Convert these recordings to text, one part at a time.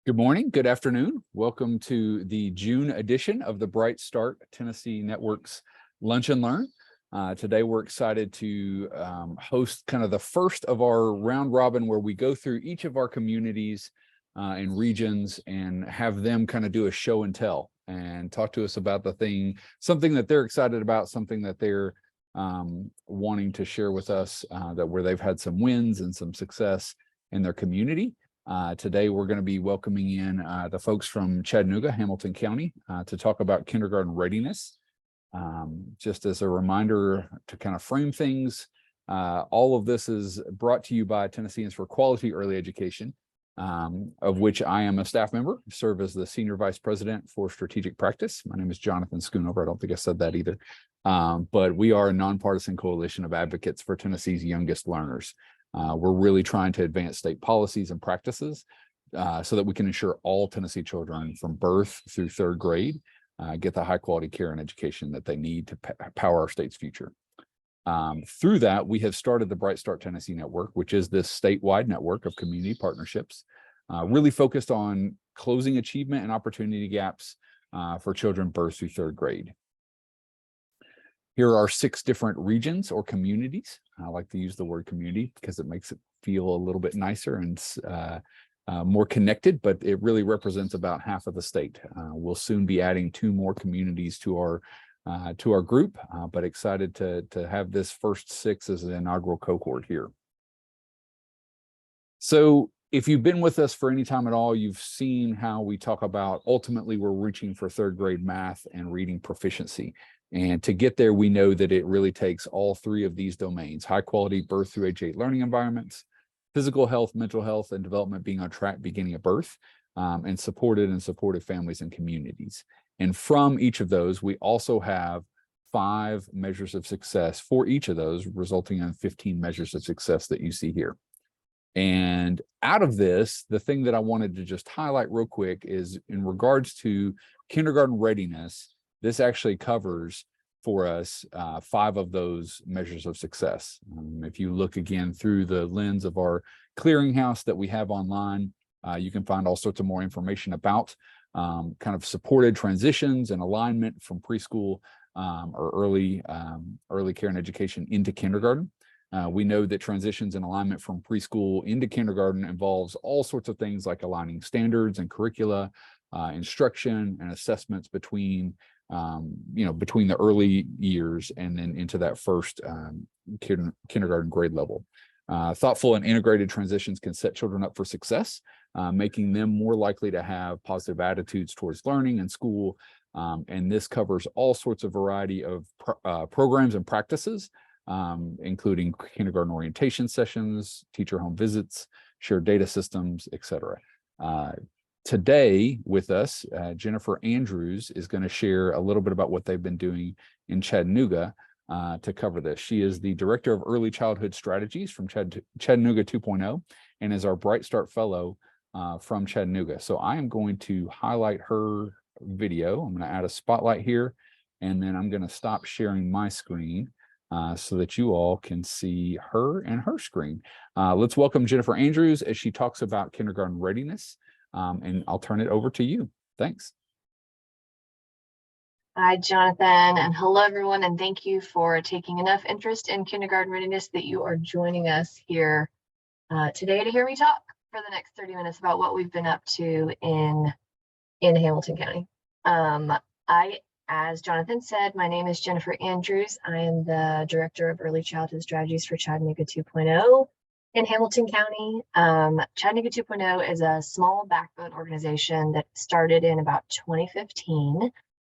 Good morning, good afternoon. Welcome to the June edition of the Bright Start Tennessee Network's Lunch and Learn. Today we're excited to host kind of the first of our round robin where we go through each of our communities and regions and have them kind of do a show and tell and talk to us about something that they're excited about, something that they're wanting to share with us, where they've had some wins and some success in their community. Today, we're going to be welcoming in the folks from Chattanooga, Hamilton County, to talk about kindergarten readiness. Just as a reminder to kind of frame things, all of this is brought to you by Tennesseans for Quality Early Education, of which I am a staff member, serve as the Senior Vice President for Strategic Practice. My name is Jonathan Schoonover. I don't think I said that either. But we are a nonpartisan coalition of advocates for Tennessee's youngest learners. We're really trying to advance state policies and practices so that we can ensure all Tennessee children from birth through third grade get the high quality care and education that they need to power our state's future. Through that, we have started the Bright Start Tennessee Network, which is this statewide network of community partnerships, really focused on closing achievement and opportunity gaps for children birth through third grade. Here are 6 different regions or communities. I like to use the word community because it makes it feel a little bit nicer and more connected, but it really represents about half of the state. We'll soon be adding 2 more communities to our group, but excited to have this first 6 as an inaugural cohort here. So if you've been with us for any time at all, you've seen how we talk about ultimately we're reaching for third grade math and reading proficiency. And to get there, we know that it really takes all 3 of these domains: high quality birth through age 8 learning environments, physical health, mental health, and development being on track beginning at birth, and supportive families and communities. And from each of those, we also have 5 measures of success for each of those, resulting in 15 measures of success that you see here. And out of this, the thing that I wanted to just highlight real quick is in regards to kindergarten readiness. This actually covers for us 5 of those measures of success. If you look again through the lens of our clearinghouse that we have online, you can find all sorts of more information about kind of supported transitions and alignment from preschool or early care and education into kindergarten. We know that transitions and alignment from preschool into kindergarten involves all sorts of things like aligning standards and curricula, instruction and assessments between the early years and then into that first kindergarten grade level. Thoughtful and integrated transitions can set children up for success, making them more likely to have positive attitudes towards learning and school. And this covers all sorts of variety of programs and practices, including kindergarten orientation sessions, teacher home visits, shared data systems, etc. Today with us, Jennifer Andrews is going to share a little bit about what they've been doing in Chattanooga to cover this. She is the Director of Early Childhood Strategies from Chattanooga 2.0 and is our Bright Start Fellow from Chattanooga. So I am going to highlight her video. I'm going to add a spotlight here, and then I'm going to stop sharing my screen so that you all can see her and her screen. Let's welcome Jennifer Andrews as she talks about kindergarten readiness. And I'll turn it over to you. Thanks. Hi, Jonathan, and hello, everyone, and thank you for taking enough interest in kindergarten readiness that you are joining us here today to hear me talk for the next 30 minutes about what we've been up to in Hamilton County. As Jonathan said, my name is Jennifer Andrews. I am the Director of Early Childhood Strategies for Chattanooga 2.0. In Hamilton County. Chattanooga 2.0 is a small backbone organization that started in about 2015.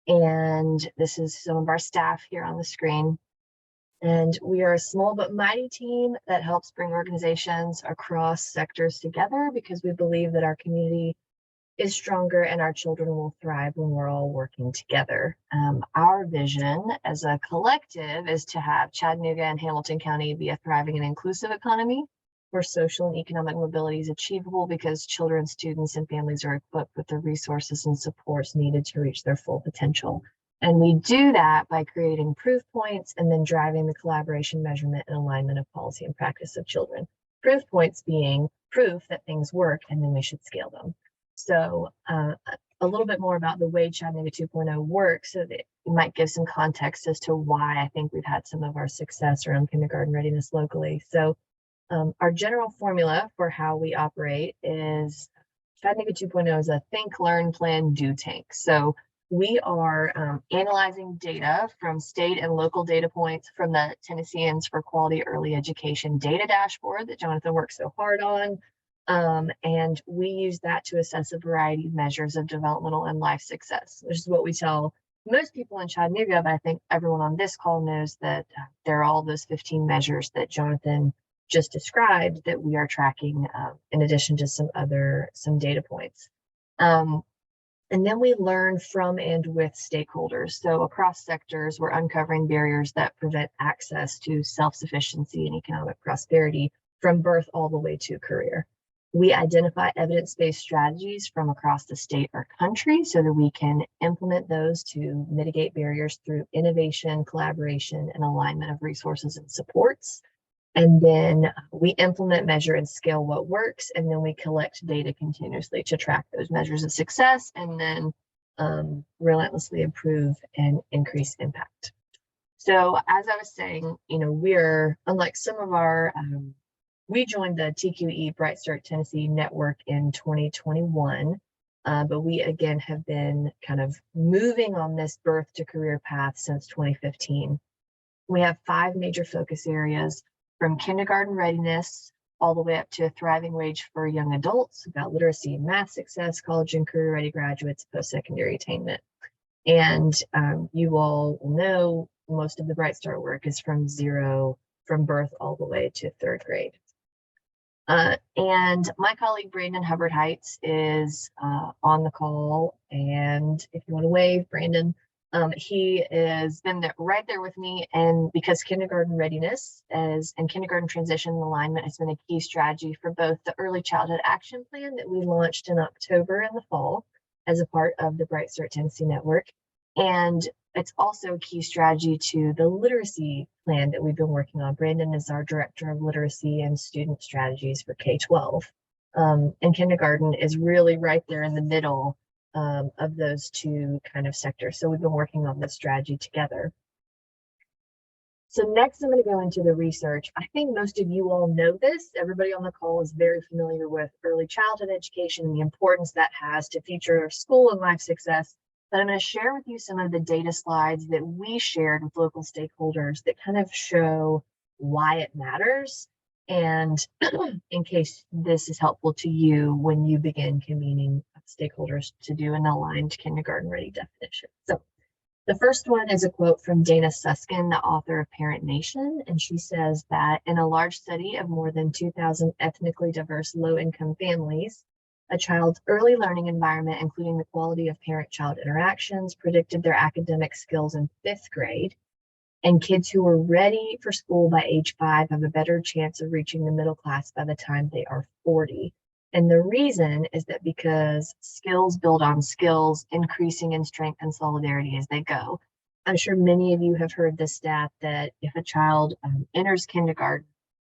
And this is some of our staff here on the screen. And we are a small but mighty team that helps bring organizations across sectors together because we believe that our community is stronger and our children will thrive when we're all working together. Our vision as a collective is to have Chattanooga and Hamilton County be a thriving and inclusive economy where social and economic mobility is achievable because children, students, and families are equipped with the resources and supports needed to reach their full potential. And we do that by creating proof points and then driving the collaboration, measurement, and alignment of policy and practice of children. Proof points being proof that things work and then we should scale them. So a little bit more about the way Chattanooga 2.0 works, so that it might give some context as to why I think we've had some of our success around kindergarten readiness locally. So our general formula for how we operate is Chattanooga 2.0 is a think, learn, plan, do tank. So we are analyzing data from state and local data points from the Tennesseans for Quality Early Education data dashboard that Jonathan worked so hard on. And we use that to assess a variety of measures of developmental and life success, which is what we tell most people in Chattanooga, but I think everyone on this call knows that there are all those 15 measures that Jonathan just described that we are tracking in addition to some data points. And then we learn from and with stakeholders. So across sectors, we're uncovering barriers that prevent access to self-sufficiency and economic prosperity from birth all the way to career. We identify evidence-based strategies from across the state or country so that we can implement those to mitigate barriers through innovation, collaboration, and alignment of resources and supports. And then we implement, measure, and scale what works, and then we collect data continuously to track those measures of success, and then relentlessly improve and increase impact. So as I was saying, we're, unlike some of our, we joined the TQE Bright Start Tennessee network in 2021, but we again have been kind of moving on this birth to career path since 2015. We have 5 major focus areas, from kindergarten readiness all the way up to a thriving wage for young adults, about literacy and math success, college and career ready graduates, post-secondary attainment. And you all know most of the Bright Start work is from birth all the way to 3rd grade. And my colleague Brandon Hubbard Heights is on the call, and if you want to wave, Brandon, he has been right there with me, and because kindergarten readiness and kindergarten transition and alignment has been a key strategy for both the early childhood action plan that we launched in October and the fall as a part of the Bright Start Tennessee network, and it's also a key strategy to the literacy plan that we've been working on. Brandon is our director of literacy and student strategies for K-12, and kindergarten is really right there in the middle of those 2 kind of sectors. So we've been working on this strategy together. So next I'm going to go into the research. I think most of you all know this. Everybody on the call is very familiar with early childhood education and the importance that has to future school and life success. But I'm going to share with you some of the data slides that we shared with local stakeholders that kind of show why it matters, and in case this is helpful to you when you begin convening stakeholders to do an aligned kindergarten ready definition. So the first one is a quote from Dana Suskin, the author of Parent Nation, and she says that in a large study of more than 2,000 ethnically diverse low-income families, a child's early learning environment, including the quality of parent-child interactions, predicted their academic skills in 5th grade. And kids who were ready for school by age 5 have a better chance of reaching the middle class by the time they are 40. And the reason is that because skills build on skills, increasing in strength and solidarity as they go. I'm sure many of you have heard the stat that if a child enters kindergarten,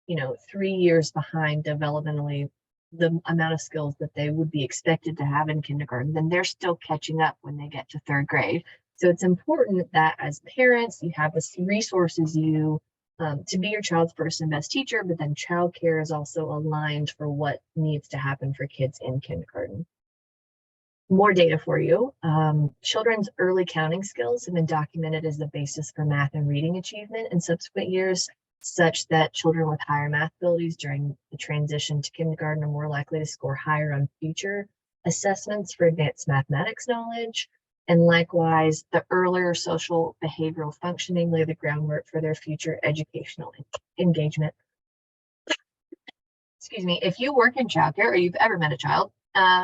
3 years behind developmentally the amount of skills that they would be expected to have in kindergarten, then they're still catching up when they get to 3rd grade. So it's important that as parents, you have resources to be your child's first and best teacher, but then childcare is also aligned for what needs to happen for kids in kindergarten. More data for you. Children's early counting skills have been documented as the basis for math and reading achievement in subsequent years, such that children with higher math abilities during the transition to kindergarten are more likely to score higher on future assessments for advanced mathematics knowledge. And likewise, the earlier social behavioral functioning lay the groundwork for their future educational engagement. Excuse me, if you work in childcare or you've ever met a child,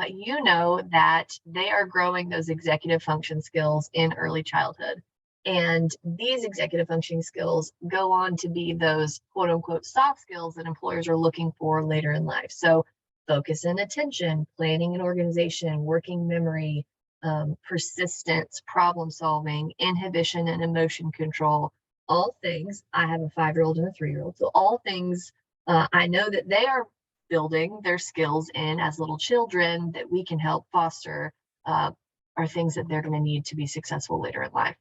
you know that they are growing those executive function skills in early childhood. And these executive functioning skills go on to be those quote unquote soft skills that employers are looking for later in life. So focus and attention, planning and organization, working memory, persistence, problem solving, inhibition and emotion control, all things. I have a 5-year-old and a 3-year-old. So all things I know that they are building their skills in as little children that we can help foster are things that they're going to need to be successful later in life.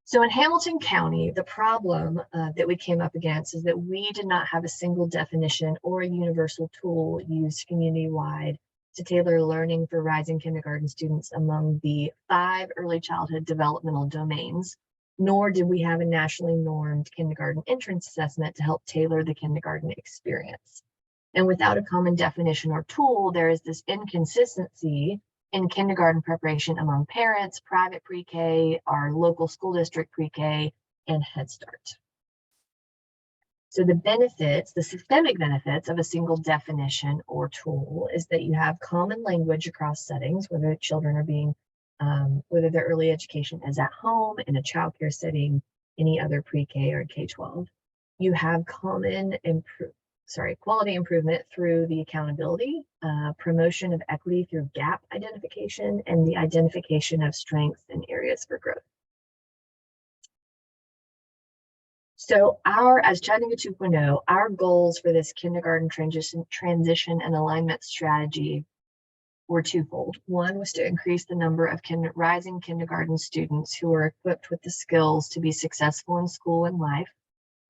So in Hamilton County, the problem that we came up against is that we did not have a single definition or a universal tool used community-wide to tailor learning for rising kindergarten students among the 5 early childhood developmental domains, nor did we have a nationally normed kindergarten entrance assessment to help tailor the kindergarten experience. And without a common definition or tool, there is this inconsistency in kindergarten preparation among parents, private pre-K, our local school district pre-K, and Head Start. So the benefits, the systemic benefits of a single definition or tool is that you have common language across settings, whether children are being, whether their early education is at home, in a childcare setting, any other pre-K or K-12. You have common quality improvement through the accountability, promotion of equity through gap identification, and the identification of strengths and areas for growth. So as Chattanooga 2.0, our goals for this kindergarten transition and alignment strategy were twofold. One was to increase the number of rising kindergarten students who are equipped with the skills to be successful in school and life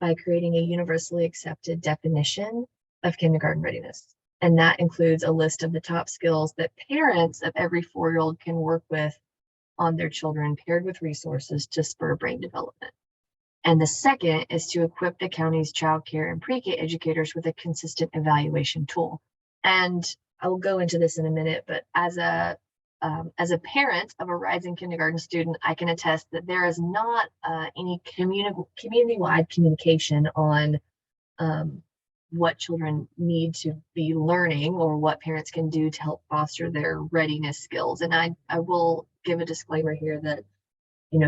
by creating a universally accepted definition of kindergarten readiness. And that includes a list of the top skills that parents of every 4-year-old can work with on their children, paired with resources to spur brain development. And the second is to equip the county's child care and pre-K educators with a consistent evaluation tool. And I will go into this in a minute, but as a parent of a rising kindergarten student, I can attest that there is not any community-wide communication on what children need to be learning or what parents can do to help foster their readiness skills. And I will give a disclaimer here that,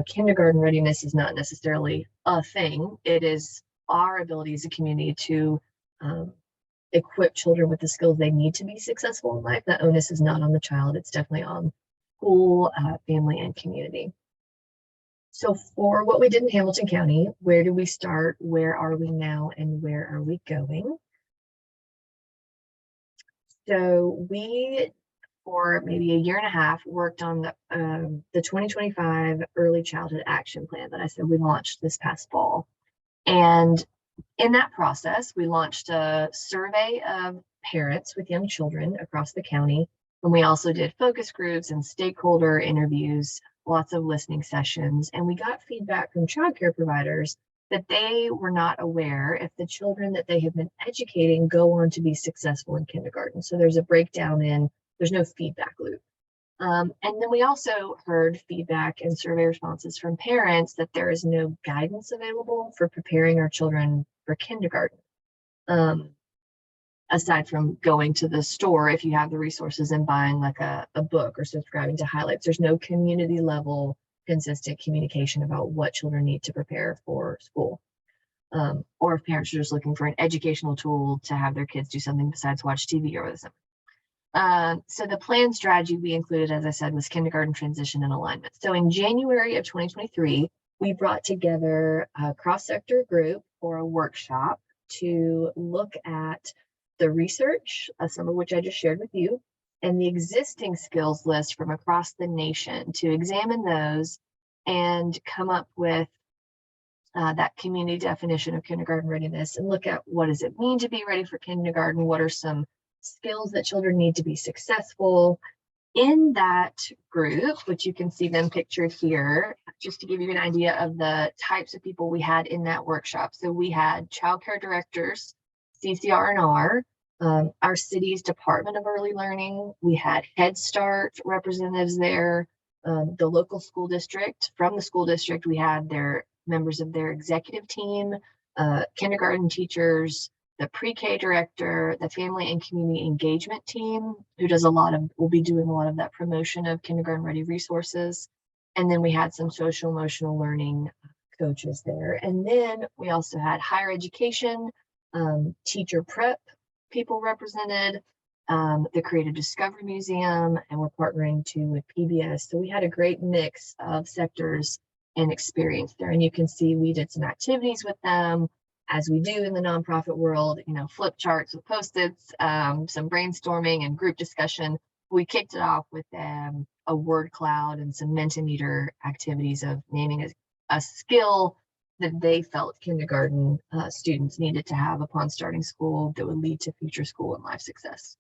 kindergarten readiness is not necessarily a thing. It is our ability as a community to equip children with the skills they need to be successful in life. That onus is not on the child. It's definitely on school, family, and community. So for what we did in Hamilton County, where do we start? Where are we now? And where are we going? So we, for maybe a year and a half, worked on the 2025 Early Childhood Action Plan that I said we launched this past fall. And in that process, we launched a survey of parents with young children across the county. And we also did focus groups and stakeholder interviews, lots of listening sessions. And we got feedback from childcare providers that they were not aware if the children that they have been educating go on to be successful in kindergarten. So there's a breakdown there's no feedback loop. And then we also heard feedback and survey responses from parents that there is no guidance available for preparing our children for kindergarten. Aside from going to the store, if you have the resources, and buying like a book or subscribing to highlights, there's no community level consistent communication about what children need to prepare for school. Or if parents are just looking for an educational tool to have their kids do something besides watch TV over the summer. So the plan strategy we included, as I said, was kindergarten transition and alignment. So in January of 2023, we brought together a cross-sector group for a workshop to look at the research, some of which I just shared with you, and the existing skills list from across the nation, to examine those and come up with that community definition of kindergarten readiness, and look at what does it mean to be ready for kindergarten, what are some skills that children need to be successful. In that group, which you can see them pictured here, just to give you an idea of the types of people we had in that workshop. So we had childcare directors, CCR&R, our city's Department of Early Learning. We had Head Start representatives there, the local school district. From the school district, we had their members of their executive team, kindergarten teachers, the pre-K director, the family and community engagement team, who will be doing a lot of that promotion of kindergarten ready resources. And then we had some social emotional learning coaches there. And then we also had higher education, teacher prep people represented, the Creative Discovery Museum, and we're partnering too with PBS. So we had a great mix of sectors and experience there. And you can see we did some activities with them. as we do in the nonprofit world, flip charts with Post-its, some brainstorming and group discussion. We kicked it off with a word cloud and some Mentimeter activities of naming a skill that they felt kindergarten students needed to have upon starting school that would lead to future school and life success.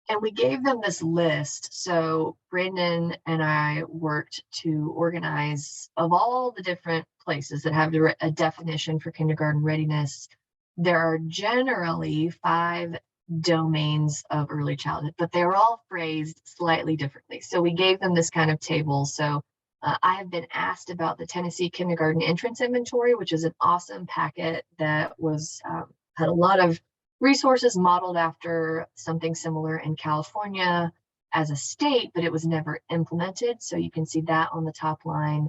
And we gave them this list. So Brandon and I worked to organize, of all the different places that have a definition for kindergarten readiness, there are generally 5 domains of early childhood, but they were all phrased slightly differently. So we gave them this kind of table. So I have been asked about the Tennessee Kindergarten Entrance Inventory, which is an awesome packet that was had a lot of resources modeled after something similar in California as a state, but it was never implemented. So you can see that on the top line,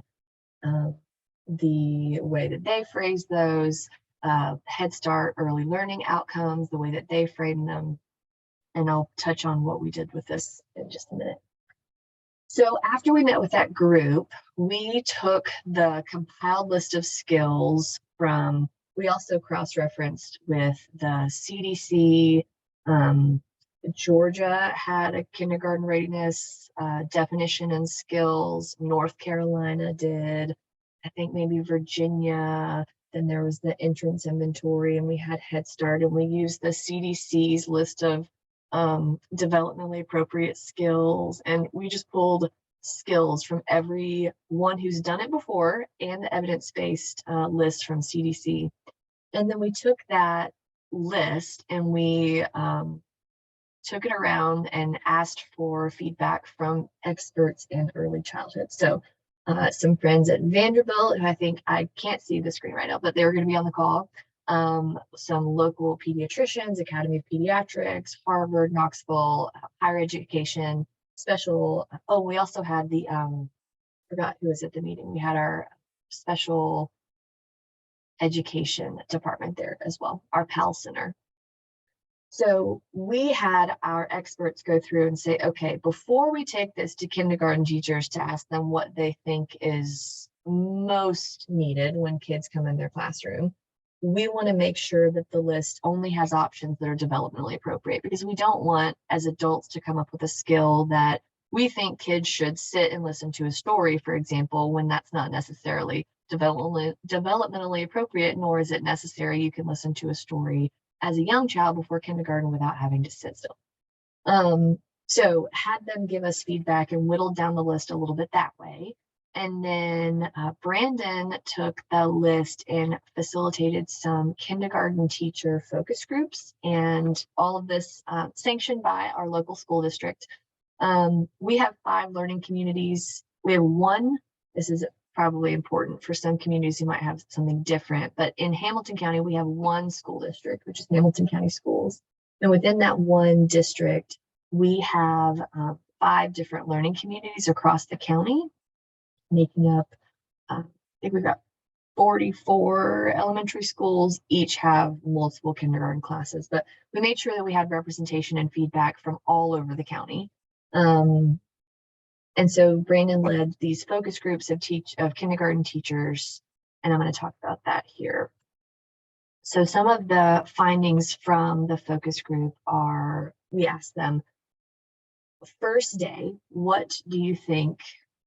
the way that they phrase those, Head Start early learning outcomes, the way that they frame them. And I'll touch on what we did with this in just a minute. So after we met with that group, we took the compiled list of skills from, we also cross-referenced with the CDC. Georgia had a kindergarten readiness definition and skills. North Carolina did. I think maybe Virginia. Then there was the entrance inventory, and we had Head Start, and we used the CDC's list of developmentally appropriate skills, and we just pulled skills from everyone who's done it before and the evidence-based list from CDC. And then we took that list and we took it around and asked for feedback from experts in early childhood. So some friends at Vanderbilt, who I can't see the screen right now, but they were going to be on the call. Some local pediatricians, Academy of Pediatrics, Harvard, Knoxville, higher education, special. Oh, we also had the, forgot who was at the meeting. We had our special education department there as well, our PAL Center. So we had our experts go through and say, okay, before we take this to kindergarten teachers to ask them what they think is most needed when kids come in their classroom, we want to make sure that the list only has options that are developmentally appropriate, because we don't want as adults to come up with a skill that we think kids should sit and listen to a story, for example, when that's not necessarily developmentally appropriate, nor is it necessary you can listen to a story as a young child before kindergarten without having to sit still. So had them give us feedback and whittled down the list a little bit that way. And then Brandon took the list and facilitated some kindergarten teacher focus groups, and all of this sanctioned by our local school district. We have 5 learning communities. We have one, this is probably important for some communities who might have something different, but in Hamilton County, we have one school district, which is Hamilton County Schools. And within that one district, we have 5 different learning communities across the county, making up, I think we've got 44 elementary schools, each have multiple kindergarten classes, but we made sure that we had representation and feedback from all over the county. And so Brandon led these focus groups of kindergarten teachers, and I'm going to talk about that here. So some of the findings from the focus group are, we asked them, first day, what do you think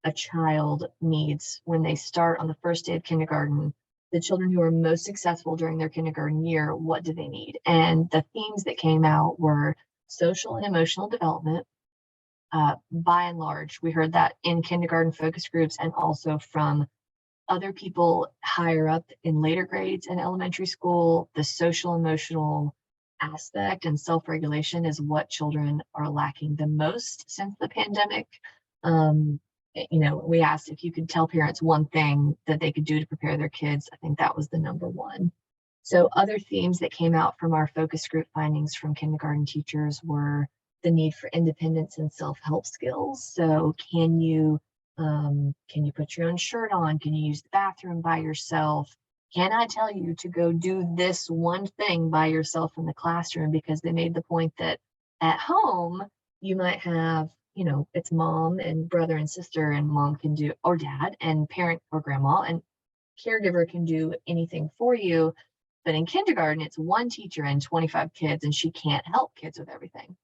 a child needs when they start on the first day of kindergarten? The children who are most successful during their kindergarten year, what do they need? And the themes that came out were social and emotional development. By and large, we heard that in kindergarten focus groups and also from other people higher up in later grades in elementary school. The social emotional aspect and self-regulation is what children are lacking the most since the pandemic. We asked if you could tell parents one thing that they could do to prepare their kids. I think that was the number one. So other themes that came out from our focus group findings from kindergarten teachers were the need for independence and self-help skills. So can you put your own shirt on? Can you use the bathroom by yourself? Can I tell you to go do this one thing by yourself in the classroom? Because they made the point that at home, you might have, it's mom and brother and sister, and mom can do, or dad and parent or grandma, and caregiver can do anything for you. But in kindergarten, it's one teacher and 25 kids, and she can't help kids with everything.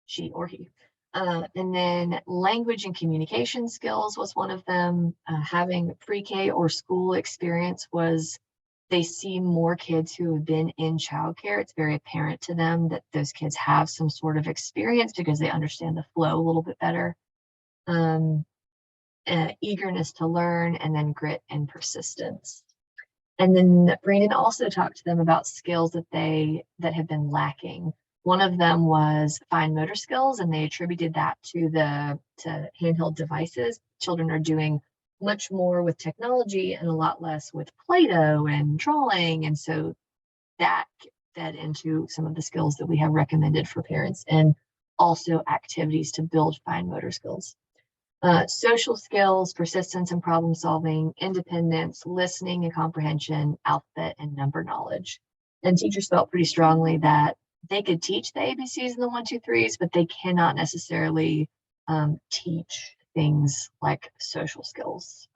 She or he. And then language and communication skills was one of them. Having pre-K or school experience was, they see more kids who have been in childcare. It's very apparent to them that those kids have some sort of experience because they understand the flow a little bit better. Eagerness to learn, and then grit and persistence. And then Brandon also talked to them about skills that have been lacking. One of them was fine motor skills, and they attributed that to handheld devices. Children are doing much more with technology and a lot less with Play-Doh and drawing. And so that fed into some of the skills that we have recommended for parents, and also activities to build fine motor skills. Social skills, persistence and problem solving, independence, listening and comprehension, alphabet and number knowledge. And teachers felt pretty strongly that they could teach the ABCs and the 1, 2, 3s, but they cannot necessarily teach things like social skills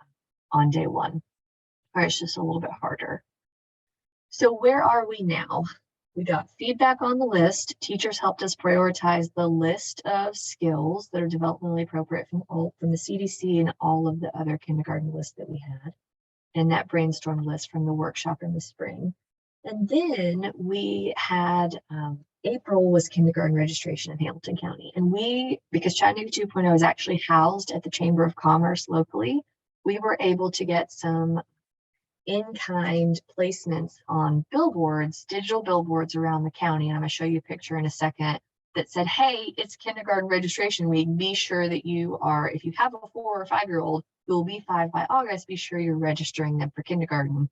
on day one, or it's just a little bit harder. So where are we now? We got feedback on the list. Teachers helped us prioritize the list of skills that are developmentally appropriate from the CDC and all of the other kindergarten lists that we had, and that brainstorm list from the workshop in the spring. And then we had April was kindergarten registration in Hamilton County, and because Chattanooga 2.0 is actually housed at the Chamber of Commerce locally, we were able to get some in-kind placements on billboards, digital billboards around the county. And I'm going to show you a picture in a second that said, hey, it's kindergarten registration week. Be sure that you are, if you have a 4 or 5-year-old who will be 5 by August, be sure you're registering them for kindergarten,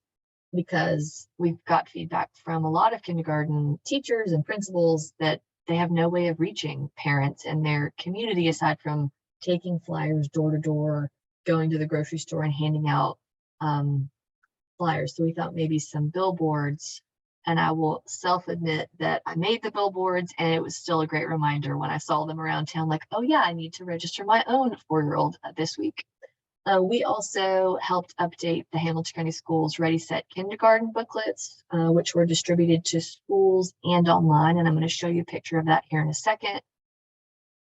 because we've got feedback from a lot of kindergarten teachers and principals that they have no way of reaching parents in their community aside from taking flyers door to door, going to the grocery store and handing out flyers. So we thought maybe some billboards, and I will self-admit that I made the billboards, and it was still a great reminder when I saw them around town, like, oh yeah, I need to register my own 4-year-old this week. We also helped update the Hamilton County Schools Ready Set Kindergarten booklets, which were distributed to schools and online, and I'm going to show you a picture of that here in a second.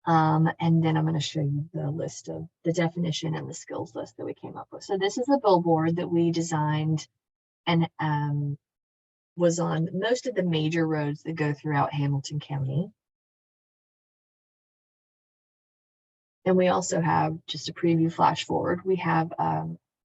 And then I'm going to show you the list of the definition and the skills list that we came up with. So this is a billboard that we designed and was on most of the major roads that go throughout Hamilton County. And we also have, just a preview flash forward, we have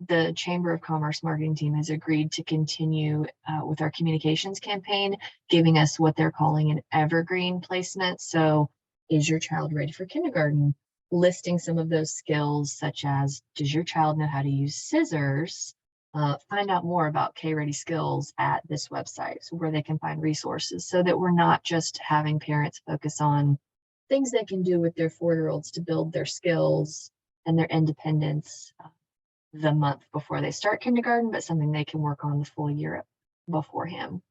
the Chamber of Commerce marketing team has agreed to continue with our communications campaign, giving us what they're calling an evergreen placement. So is your child ready for kindergarten? Listing some of those skills, such as, does your child know how to use scissors? Find out more about K-Ready skills at this website, so where they can find resources, so that we're not just having parents focus on things they can do with their 4-year-olds to build their skills and their independence the month before they start kindergarten, but something they can work on the full year beforehand.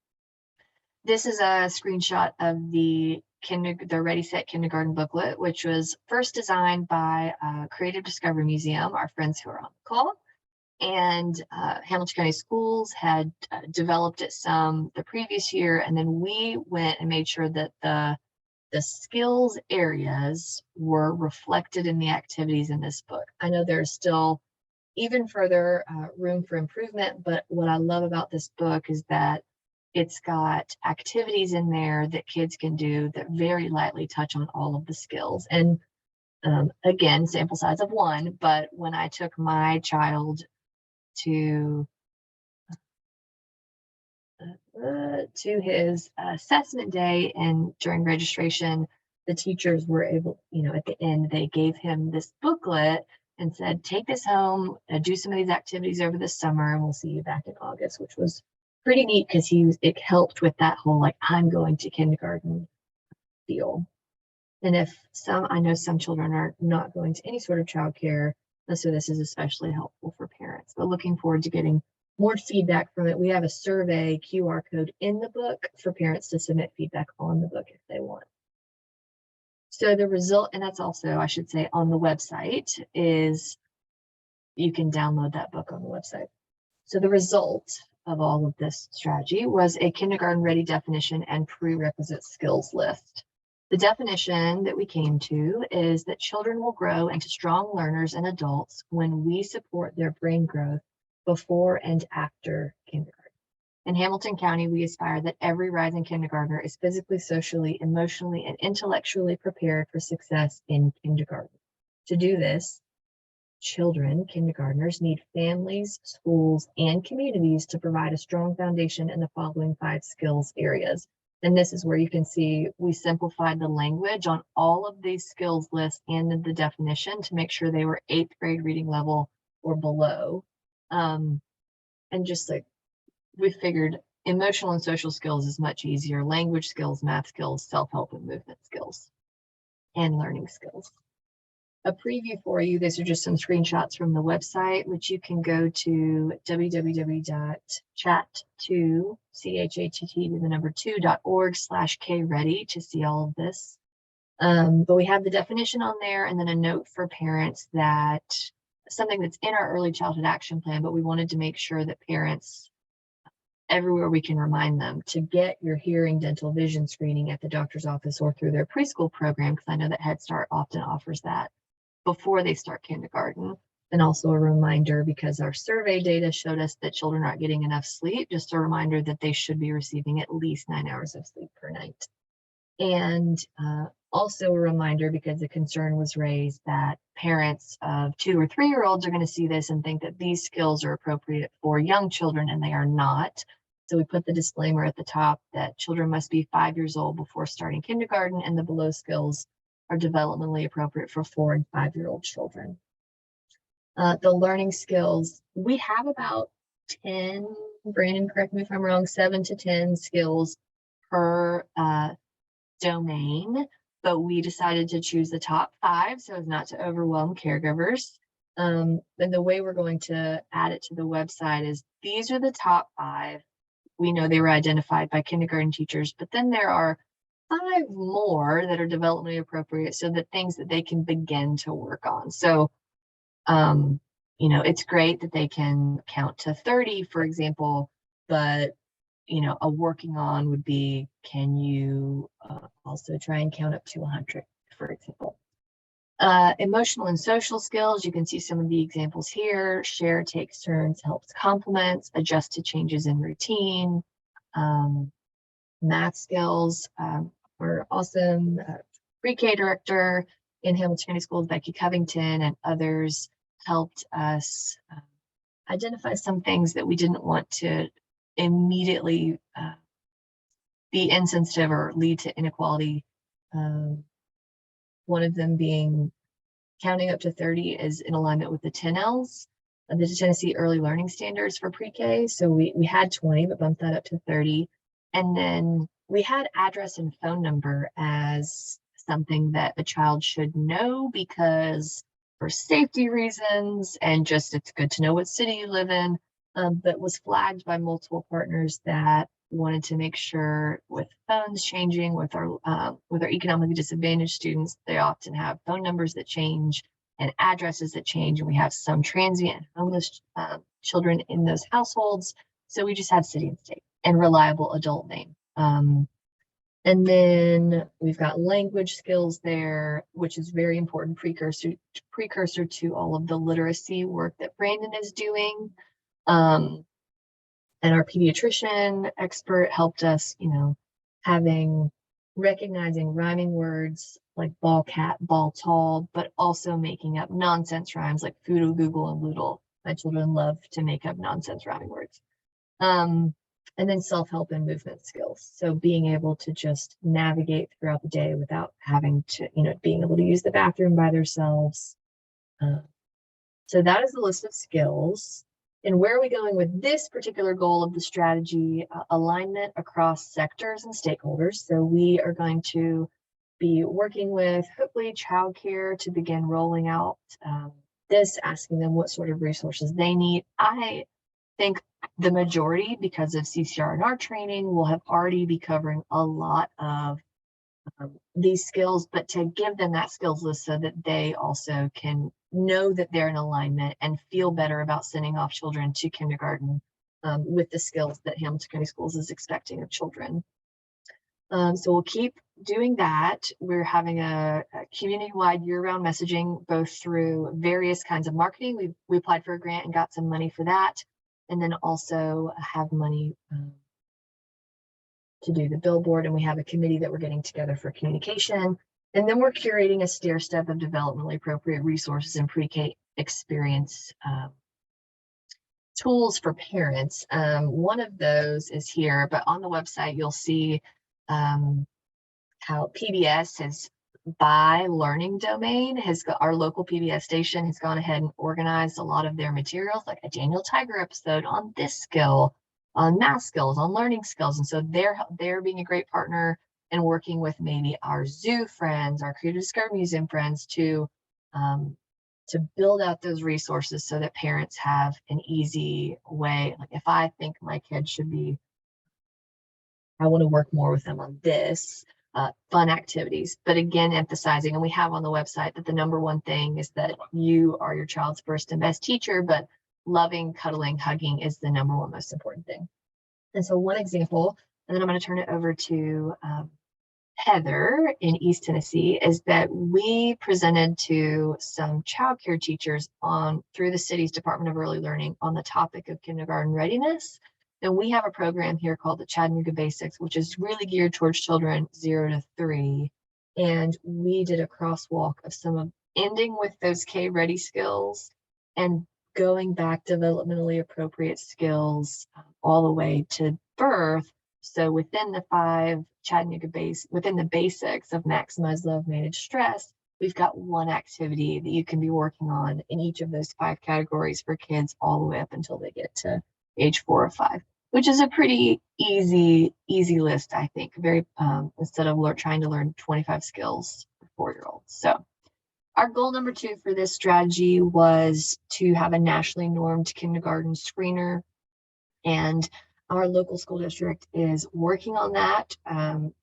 This is a screenshot of the Ready Set Kindergarten booklet, which was first designed by Creative Discovery Museum, our friends who are on the call, and Hamilton County Schools had developed it some the previous year, and then we went and made sure that the skills areas were reflected in the activities in this book. I know there's still even further room for improvement, but what I love about this book is that it's got activities in there that kids can do that very lightly touch on all of the skills. And again, sample size of 1, but when I took my child to his assessment day and during registration, the teachers were able, at the end, they gave him this booklet and said, take this home, do some of these activities over the summer, and we'll see you back in August, which was pretty neat because it helped with that whole, like, I'm going to kindergarten feel. And I know some children are not going to any sort of childcare, so this is especially helpful for parents, but looking forward to getting more feedback from it. We have a survey QR code in the book for parents to submit feedback on the book if they want. So the result, and that's also, I should say, on the website, is you can download that book on the website. So the result of all of this strategy was a kindergarten ready definition and prerequisite skills list. The definition that we came to is that children will grow into strong learners and adults when we support their brain growth before and after kindergarten. In Hamilton County, we aspire that every rising kindergartner is physically, socially, emotionally, and intellectually prepared for success in kindergarten. To do this, children, kindergartners, need families, schools, and communities to provide a strong foundation in the following 5 skills areas. And this is where you can see we simplified the language on all of these skills lists and the definition to make sure they were 8th grade reading level or below. And just like we figured, emotional and social skills is much easier. Language skills, math skills, self-help and movement skills, and learning skills. A preview for you, these are just some screenshots from the website, which you can go to www.chat2.org/K-ready to see all of this. But we have the definition on there, and then a note for parents that something that's in our early childhood action plan, but we wanted to make sure that parents, everywhere we can remind them to get your hearing, dental, vision screening at the doctor's office or through their preschool program, because I know that Head Start often offers that before they start kindergarten. And also a reminder, because our survey data showed us that children aren't getting enough sleep, just a reminder that they should be receiving at least 9 hours of sleep per night. And also a reminder, because the concern was raised that parents of 2 or 3-year-olds are going to see this and think that these skills are appropriate for young children, and they are not. So we put the disclaimer at the top that children must be 5 years old before starting kindergarten, and the below skills are developmentally appropriate for 4 and 5-year-old children. The learning skills, we have about 10, Brandon, correct me if I'm wrong, 7 to 10 skills per domain, but we decided to choose the top 5 so as not to overwhelm caregivers. And the way we're going to add it to the website is these are the top 5. We know they were identified by kindergarten teachers, but then there are 5 more that are developmentally appropriate, so that things that they can begin to work on. So, you know, it's great that they can count to 30, for example, but, you know, a working on would be, can you also try and count up to 100, for example. Emotional and social skills, you can see some of the examples here. Share, takes turns, helps, complements, adjust to changes in routine. Math skills, we're awesome. Pre-K director in Hamilton County Schools, Becky Covington, and others helped us identify some things that we didn't want to immediately be insensitive or lead to inequality. One of them being counting up to 30 is in alignment with the 10 Ls, the Tennessee Early Learning Standards for pre-K. So we had 20, but bumped that up to 30. And then we had address and phone number as something that a child should know, because for safety reasons and just it's good to know what city you live in, but was flagged by multiple partners that wanted to make sure with phones changing with our economically disadvantaged students, they often have phone numbers that change and addresses that change, and we have some transient and homeless children in those households. So we just had city and state and reliable adult name. And then we've got language skills there, which is very important precursor to all of the literacy work that Brandon is doing. And our pediatrician expert helped us, you know, recognizing rhyming words like ball cat, ball tall, but also making up nonsense rhymes like foodle, google, and loodle. My children love to make up nonsense rhyming words. And then self-help and movement skills. So being able to just navigate throughout the day without having to, you know, being able to use the bathroom by themselves. So that is the list of skills. And where are we going with this particular goal of the strategy? Alignment across sectors and stakeholders. So we are going to be working with, hopefully, childcare to begin rolling out this, asking them what sort of resources they need. I think the majority, because of CCR and our training, will have already be covering a lot of these skills, but to give them that skills list so that they also can know that they're in alignment and feel better about sending off children to kindergarten with the skills that Hamilton County Schools is expecting of children. So we'll keep doing that. We're having a community-wide year-round messaging, both through various kinds of marketing. We applied for a grant and got some money for that, and then also have money to do the billboard. And we have a committee that we're getting together for communication. And then we're curating a stair step of developmentally appropriate resources and pre-K experience tools for parents. One of those is here, but on the website, you'll see how PBS has, by learning domain, our local PBS station has gone ahead and organized a lot of their materials, like a Daniel Tiger episode on this skill, on math skills, on learning skills. And so they're being a great partner and working with maybe our zoo friends, our Creative Discovery Museum friends to build out those resources so that parents have an easy way. Like if I think my kid should be, I want to work more with them on this, fun activities. But again, emphasizing, and we have on the website, that the number one thing is that you are your child's first and best teacher, but loving, cuddling, hugging is the number one most important thing. And so one example, and then I'm going to turn it over to Heather in East Tennessee, is that we presented to some childcare teachers through the city's Department of Early Learning on the topic of kindergarten readiness. And we have a program here called the Chattanooga Basics, which is really geared towards children 0 to 3. And we did a crosswalk of some of ending with those K-ready skills and going back developmentally appropriate skills all the way to birth. So within the 5 Chattanooga within the basics of maximize love, manage stress, we've got one activity that you can be working on in each of those 5 categories for kids all the way up until they get to age 4 or 5, which is a pretty easy list, I think. Very instead of trying to learn 25 skills for 4-year-olds. So our goal number 2 for this strategy was to have a nationally normed kindergarten screener, and our local school district is working on that.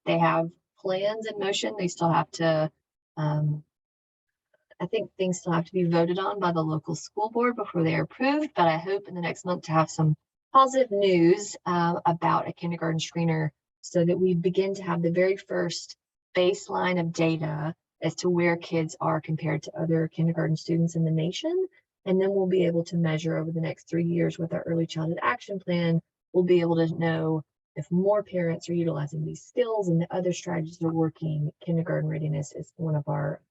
They have plans in motion. They still have to, I think things still have to be voted on by the local school board before they are approved, but I hope in the next month to have some positive news about a kindergarten screener so that we begin to have the very first baseline of data as to where kids are compared to other kindergarten students in the nation. And then we'll be able to measure over the next 3 years with our early childhood action plan. We'll be able to know if more parents are utilizing these skills and the other strategies are working. Kindergarten readiness is one of our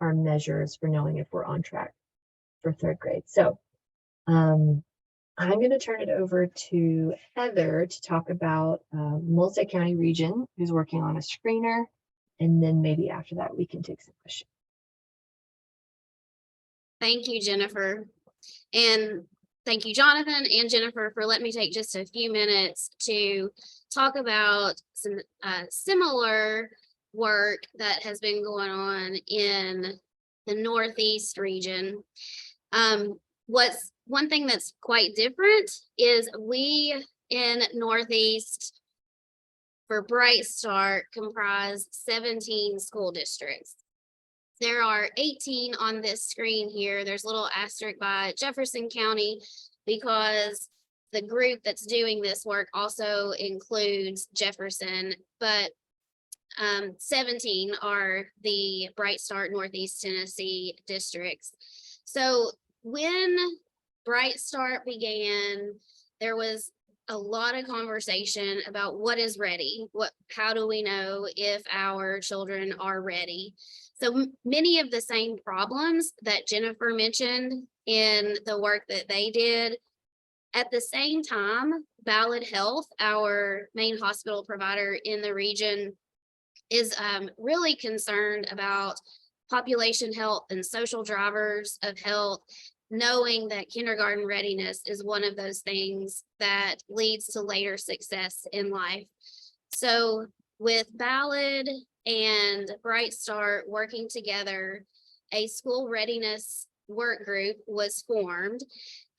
measures for knowing if we're on track for 3rd grade. So I'm going to turn it over to Heather to talk about multi-county region who's working on a screener. And then maybe after that, we can take some questions. Thank you, Jennifer. And thank you, Jonathan and Jennifer, for letting me take just a few minutes to talk about some similar work that has been going on in the Northeast region. What's one thing that's quite different is we in Northeast for Bright Start comprise 17 school districts. There are 18 on this screen here. There's a little asterisk by Jefferson County because the group that's doing this work also includes Jefferson, but 17 are the Bright Start Northeast Tennessee districts. So when Bright Start began, there was a lot of conversation about what is ready, how do we know if our children are ready. So many of the same problems that Jennifer mentioned in the work that they did. At the same time, Ballad Health, our main hospital provider in the region, is really concerned about population health and social drivers of health, knowing that kindergarten readiness is one of those things that leads to later success in life. So with Ballad and Bright Start working together, a school readiness work group was formed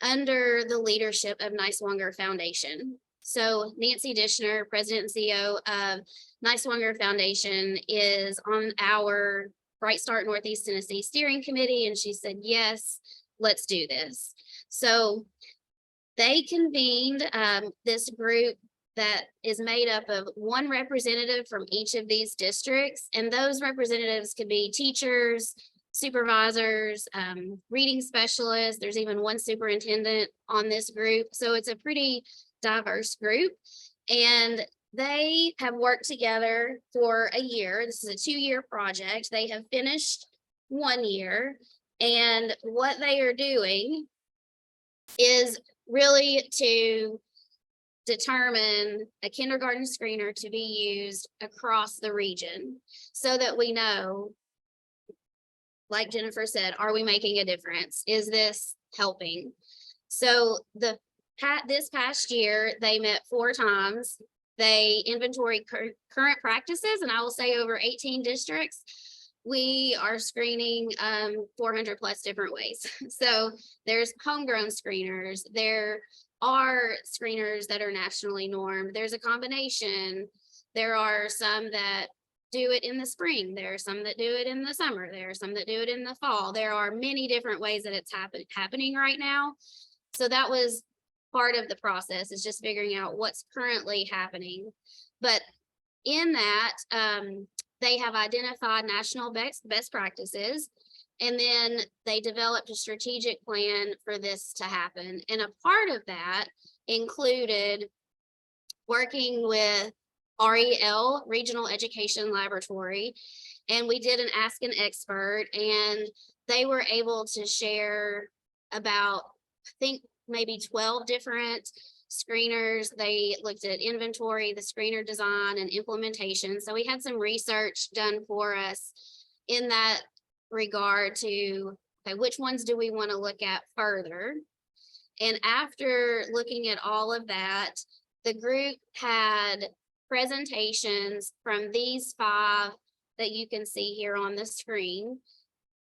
under the leadership of Niswonger Foundation. So Nancy Dishner, President and CEO of Niswonger Foundation, is on our Bright Start Northeast Tennessee Steering Committee, and she said, yes, let's do this. So they convened this group that is made up of one representative from each of these districts, and those representatives could be teachers, supervisors, reading specialists. There's even one superintendent on this group. So it's a pretty diverse group, and they have worked together for a year. This is a 2-year project. They have finished 1 year, and what they are doing is really to determine a kindergarten screener to be used across the region so that we know, like Jennifer said, are we making a difference? Is this helping? So this past year, they met 4 times. They inventory current practices, and I will say over 18 districts, we are screening 400 plus different ways. So there's homegrown screeners. There are screeners that are nationally normed. There's a combination. There are some that do it in the spring. There are some that do it in the summer. There are some that do it in the fall. There are many different ways that it's happening right now. So that was part of the process, is just figuring out what's currently happening. But in that, they have identified national best practices, and then they developed a strategic plan for this to happen. And a part of that included working with REL, Regional Education Laboratory, and we did an Ask an Expert, and they were able to share about, I think, maybe 12 different screeners. They looked at inventory, the screener design, and implementation. So we had some research done for us in that regard to, okay, which ones do we want to look at further? And after looking at all of that, the group had presentations from these 5 that you can see here on the screen.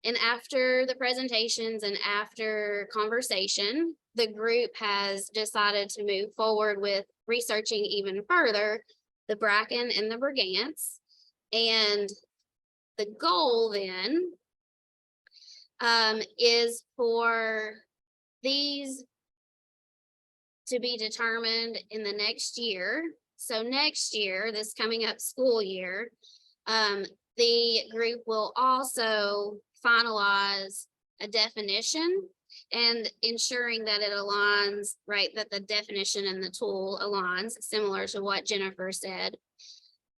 And after the presentations and after conversation, the group has decided to move forward with researching even further the Bracken and the Brigance. And the goal then is for these to be determined in the next year. So next year, this coming up school year, the group will also finalize a definition and ensuring that it aligns, right, that the definition and the tool aligns, similar to what Jennifer said.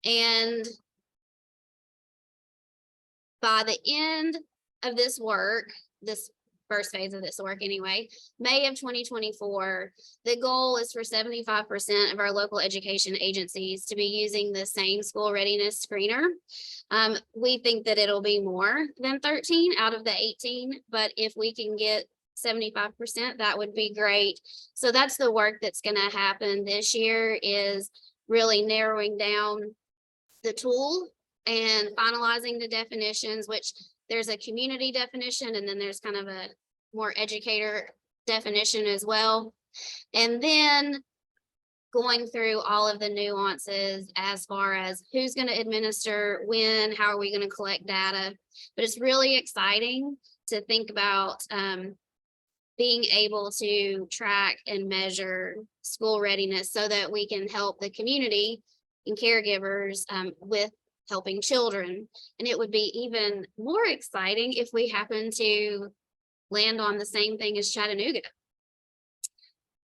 And by the end of this work, this first phase of this work anyway, May of 2024, the goal is for 75% of our local education agencies to be using the same school readiness screener. We think that it'll be more than 13 out of the 18, but if we can get 75%, that would be great. So that's the work that's going to happen this year, is really narrowing down the tool and finalizing the definitions, which there's a community definition, and then there's kind of a more educator definition as well. And then going through all of the nuances as far as who's going to administer, when, how are we going to collect data. But it's really exciting to think about being able to track and measure school readiness so that we can help the community and caregivers with helping children. And it would be even more exciting if we happen to land on the same thing as Chattanooga.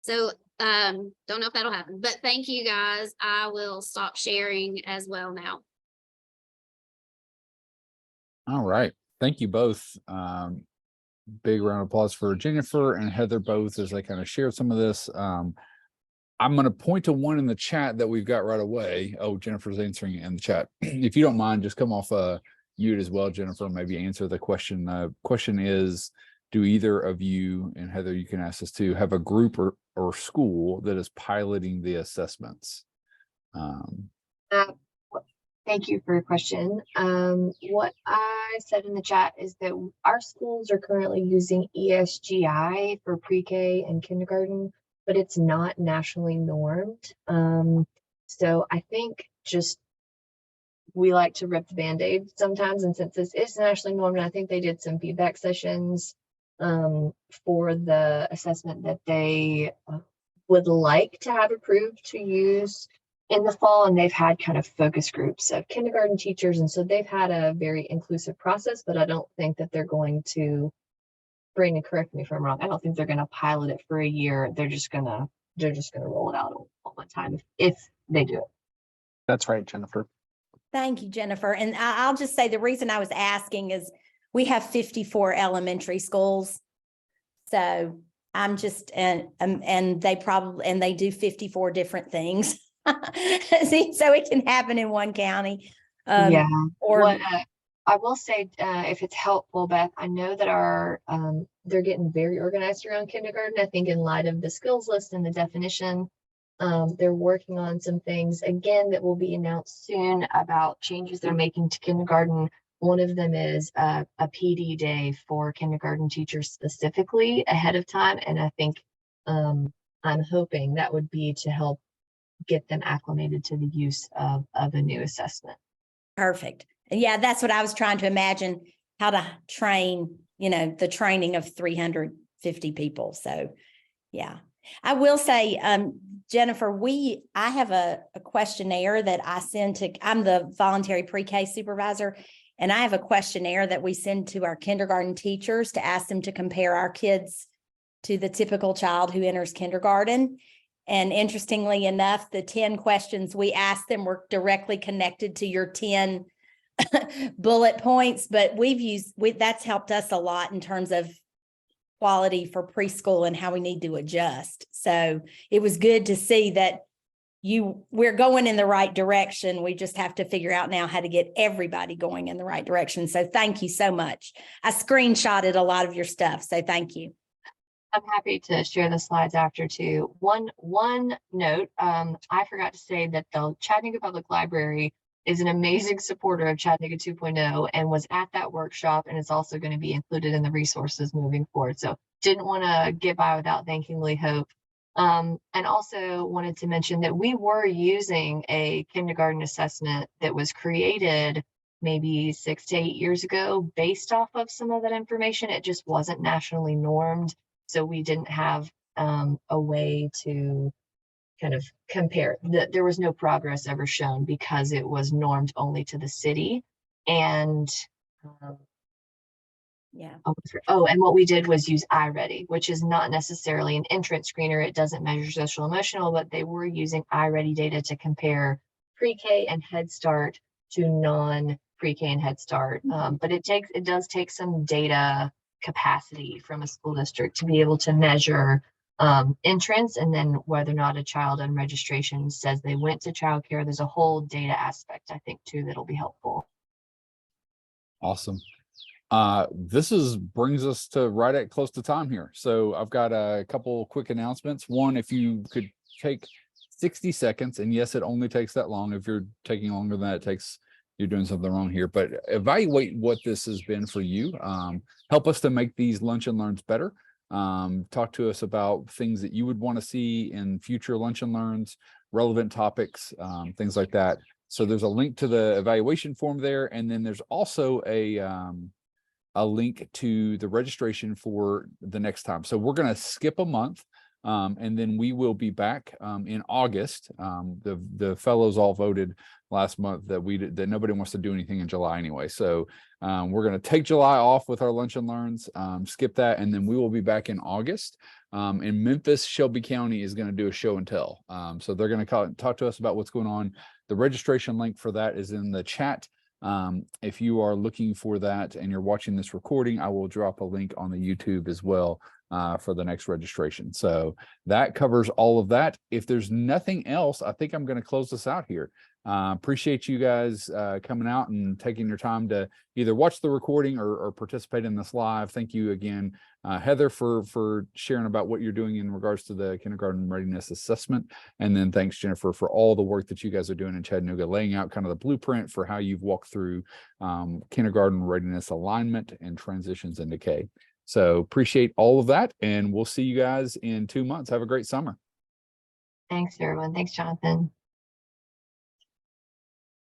So don't know if that'll happen, but thank you guys. I will stop sharing as well now. All right. Thank you both. Big round of applause for Jennifer and Heather both as they kind of shared some of this. I'm going to point to one in the chat that we've got right away. Oh, Jennifer's answering it in the chat. If you don't mind, just come off mute as well, Jennifer, maybe answer the question. Question is, do either of you, and Heather, you can ask this too, have a group or school that is piloting the assessments? Thank you for your question. What I said in the chat is that our schools are currently using ESGI for pre-K and kindergarten. but it's not nationally normed. So I think just we like to rip the Band-Aid sometimes, and since this is nationally normed, I think they did some feedback sessions for the assessment that they would like to have approved to use in the fall, and they've had kind of focus groups of kindergarten teachers, and so they've had a very inclusive process, but I don't think that they're going to, Brandon, correct me if I'm wrong, I don't think they're going to pilot it for a year. They're just gonna roll it out all one time if they do it. That's right, Jennifer. Thank you, Jennifer. And I'll just say the reason I was asking is we have 54 elementary schools. So I'm just, and they do 54 different things. See, so it can happen in one county. Yeah. Or What I will say, if it's helpful, Beth, I know that they're getting very organized around kindergarten. I think in light of the skills list and the definition, they're working on some things again that will be announced soon about changes they're making to kindergarten. One of them is a PD day for kindergarten teachers specifically ahead of time. And I think I'm hoping that would be to help get them acclimated to the use of a new assessment. perfect. Yeah, that's what I was trying to imagine, how to train, the training of 350 people. So, yeah. I will say, Jennifer, I have a questionnaire that I send to, I'm the voluntary pre-K supervisor, and I have a questionnaire that we send to our kindergarten teachers to ask them to compare our kids to the typical child who enters kindergarten. And interestingly enough, the 10 questions we asked them were directly connected to your 10 bullet points, but that's helped us a lot in terms of quality for preschool and how we need to adjust. So it was good to see that we're going in the right direction. We just have to figure out now how to get everybody going in the right direction. So thank you so much. I screenshotted a lot of your stuff, so thank you. I'm happy to share the slides after too. One note, I forgot to say that the Chattanooga Public Library is an amazing supporter of Chattanooga 2.0 and was at that workshop, and is also going to be included in the resources moving forward. So didn't want to get by without thanking Lee Hope. And also wanted to mention that we were using a kindergarten assessment that was created maybe 6 to 8 years ago based off of some of that information. It just wasn't nationally normed. So we didn't have a way to kind of compare. There was no progress ever shown because it was normed only to the city. And Yeah. and what we did was use iReady, which is not necessarily an entrance screener. It doesn't measure social emotional, but they were using iReady data to compare pre-K and Head Start to non-pre-K and Head Start. But it does take some data capacity from a school district to be able to measure entrance, and then whether or not a child on registration says they went to childcare. There's a whole data aspect, I think, too, that'll be helpful. Awesome. This brings us to right at close to time here. So I've got a couple quick announcements. One, if you could take 60 seconds, and yes, it only takes that long. If you're taking longer than that, you're doing something wrong here, but evaluate what this has been for you. Help us to make these lunch and learns better. Talk to us about things that you would want to see in future lunch and learns, relevant topics, things like that. So there's a link to the evaluation form there. And then there's also a link to the registration for the next time. So we're going to skip a month. And then we will be back in August. The fellows all voted last month that nobody wants to do anything in July anyway. So we're going to take July off with our lunch and learns, skip that, and then we will be back in August. In Memphis, Shelby County is going to do a show and tell. So they're going to talk to us about what's going on. The registration link for that is in the chat. If you are looking for that and you're watching this recording, I will drop a link on the YouTube as well for the next registration. So that covers all of that. If there's nothing else, I think I'm going to close this out here. Appreciate you guys coming out and taking your time to either watch the recording or participate in this live. Thank you again, Heather, for sharing about what you're doing in regards to the kindergarten readiness assessment. And then thanks, Jennifer, for all the work that you guys are doing in Chattanooga, laying out kind of the blueprint for how you've walked through kindergarten readiness alignment and transitions into K. So appreciate all of that, and we'll see you guys in 2 months. Have a great summer. Thanks, everyone. Thanks, Jonathan.